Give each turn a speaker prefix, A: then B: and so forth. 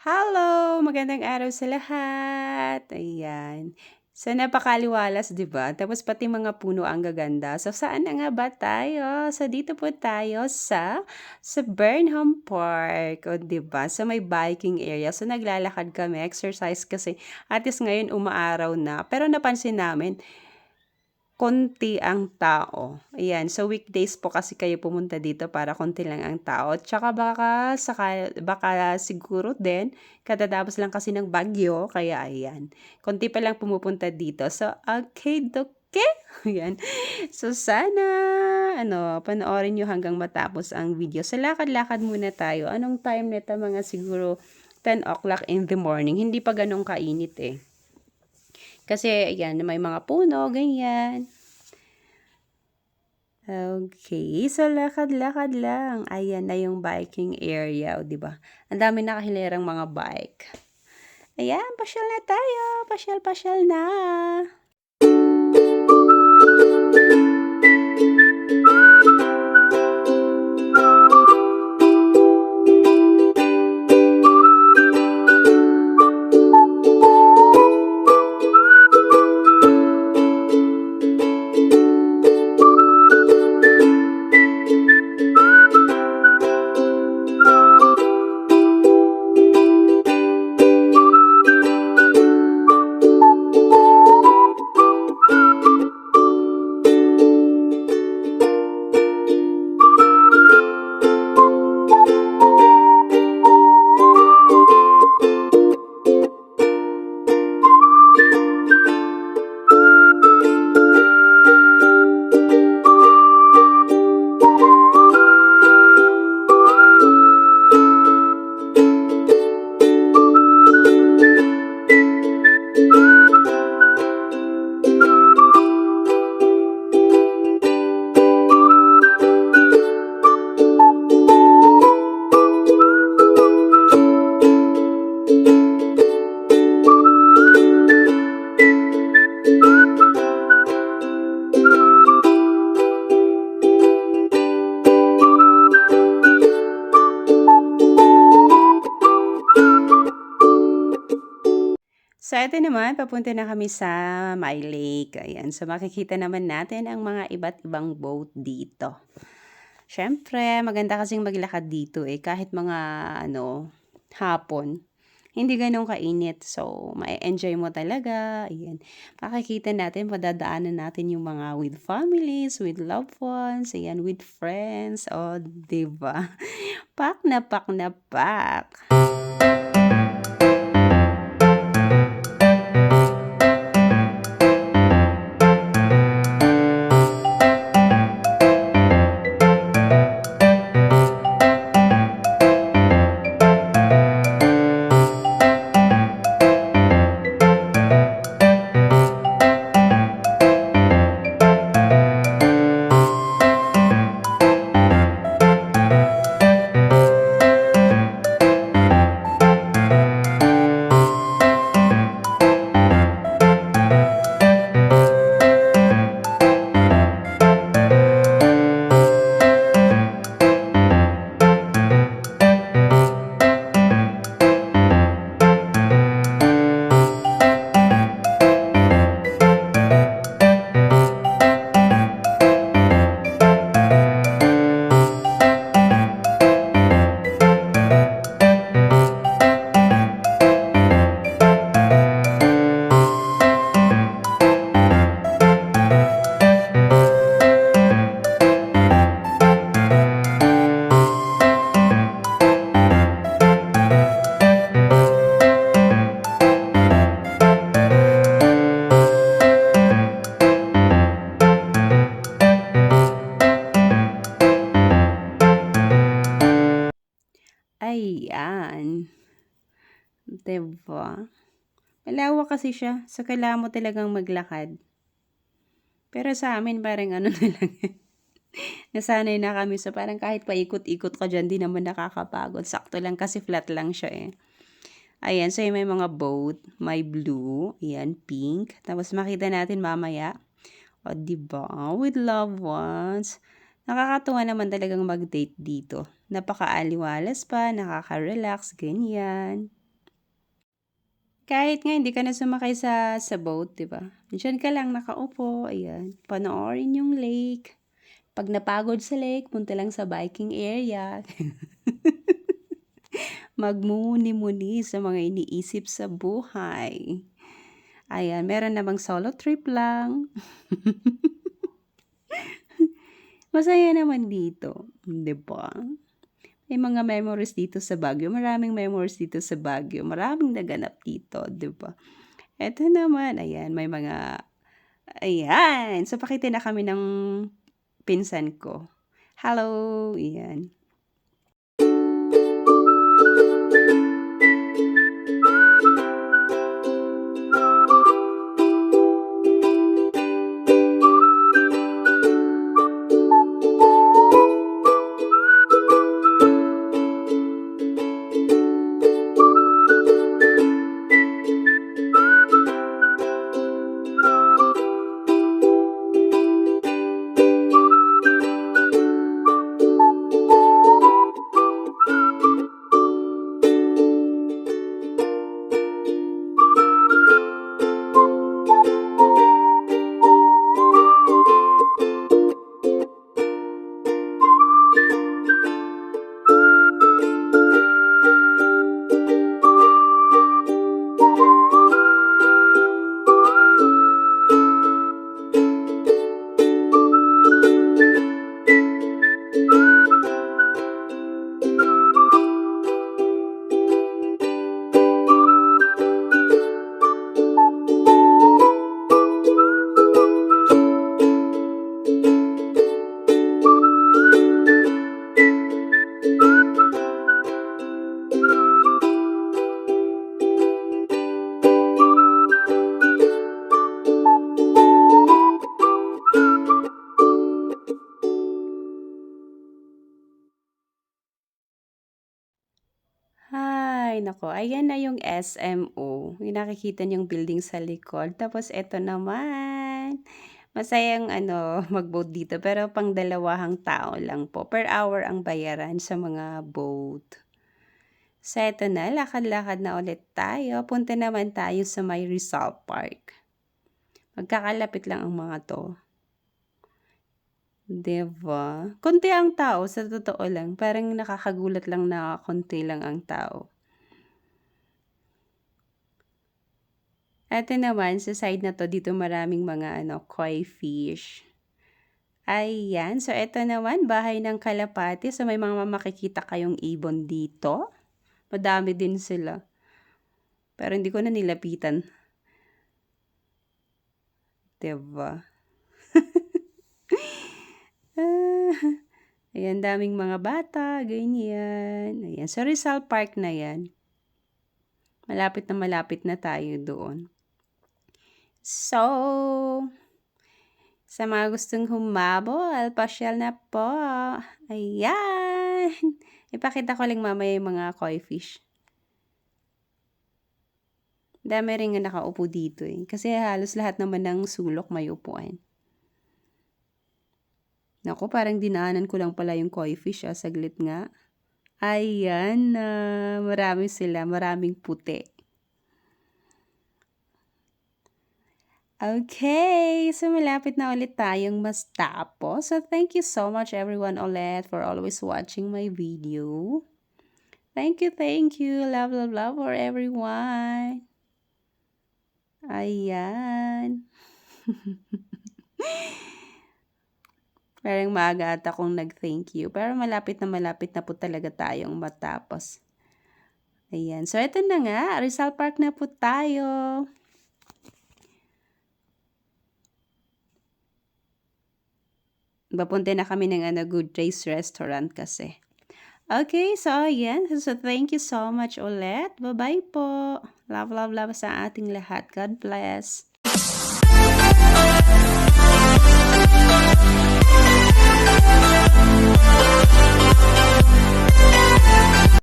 A: Hello! Magandang araw sa lahat. Ayan. So, napakaliwalas, 'di ba? Tapos pati mga puno ang gaganda. So, saan na nga ba tayo? So, dito po tayo sa Burnham Park, o 'di ba? Sa may biking area. So, naglalakad kami, exercise kasi at least ngayon umaaraw na. Pero napansin namin, konti ang tao. Ayan, so weekdays po kasi kayo pumunta dito para konti lang ang tao. Tsaka baka siguro din katatapos lang kasi ng bagyo, kaya ayan. Konti pa lang pumupunta dito. So, okay, doke. Ayan. So, sana, panoorin nyo hanggang matapos ang video. So, lakad-lakad muna tayo. Anong time nito? Mga siguro 10 o'clock in the morning. Hindi pa ganun kainit eh. Kasi, ayan, may mga puno, ganyan. Okay, so lakad-lakad lang. Ayan na yung biking area, o 'di ba? Ang dami nakahilerang mga bike. Ayan, pasyal na tayo. Pasyal-pasyal na. So, ito naman, papunta na kami sa My Lake. Ayan. So, makikita naman natin ang mga iba't ibang boat dito. Siyempre, maganda kasing maglakad dito eh. Kahit mga, hapon. Hindi ganun kainit. So, ma-enjoy mo talaga. Ayan. Makikita natin, padadaanan natin yung mga with families, with loved ones, ayan, with friends. O, diba? Pak na pak na pak. Ayan. Diba? Malawak kasi siya. So, kailangan mo talagang maglakad. Pero sa amin, parang ano na lang. Nasanay na kami. So, parang kahit paikot-ikot ka dyan, di naman nakakapagod. Sakto lang kasi flat lang siya eh. Ayan. So, may mga boat. May blue. Ayan, pink. Tapos, makita natin mamaya. O, diba? With loved ones. Nakakatuwa naman talagang mag-date dito. Napaka-aliwalas pa, nakaka-relax, ganyan. Kahit nga hindi ka na sumakay sa boat, 'di ba? Diyan ka lang nakaupo, ayan, panoorin yung lake. Pag napagod sa lake, punta lang sa biking area. Magmumuni-muni sa mga iniisip sa buhay. Ayan, meron namang solo trip lang. Masaya naman dito, 'di ba? May mga memories dito sa Baguio, maraming memories dito sa Baguio, maraming naganap dito, 'di ba? Eto naman, ayan, may mga ayan, so pakitin na kami ng pinsan ko. Hello, ayan. Ay naku, ayan na yung SMO, yung nakikita niyong building sa likod. Tapos eto naman, masayang ano, mag-boat dito pero pang dalawahang tao lang po. Per hour ang bayaran sa mga boat. So eto na, lakad-lakad na ulit tayo. Punta naman tayo sa may Rizal Park. Magkakalapit lang ang mga to. Diba? Konti ang tao, sa totoo lang. Parang nakakagulat lang na konti lang ang tao. Ito naman, sa side na to, dito maraming mga koi fish. Ayan, so ito naman, bahay ng kalapati. So may mga makikita kayong ibon dito. Madami din sila. Pero hindi ko na nilapitan. Diba? Ayan, daming mga bata, ganyan. Ayan, so Rizal Park na yan. Malapit na tayo doon. So, sa mga gustong humabol, pasyal na po. Ayan. Ipakita ko lang mamaya yung mga koi fish. Dami rin nga nakaupo dito eh. Kasi halos lahat naman ng sulok may upuan. Naku, parang dinaanan ko lang pala yung koi fish saglit nga. Ayan na. Marami sila. Maraming puti. Okay, so malapit na ulit tayong mas tapos. So thank you so much everyone ulit for always watching my video. Thank you. Love, love, love for everyone. Ayan. Parang maaga at akong nag-thank you. Pero malapit na po talaga tayong matapos. Ayan. So ito na nga. Rizal Park na po tayo. Papunta na kami ng Good Taste Restaurant kasi. Okay, so ayan. So thank you so much ulit. Bye-bye po. Love, love, love sa ating lahat. God bless.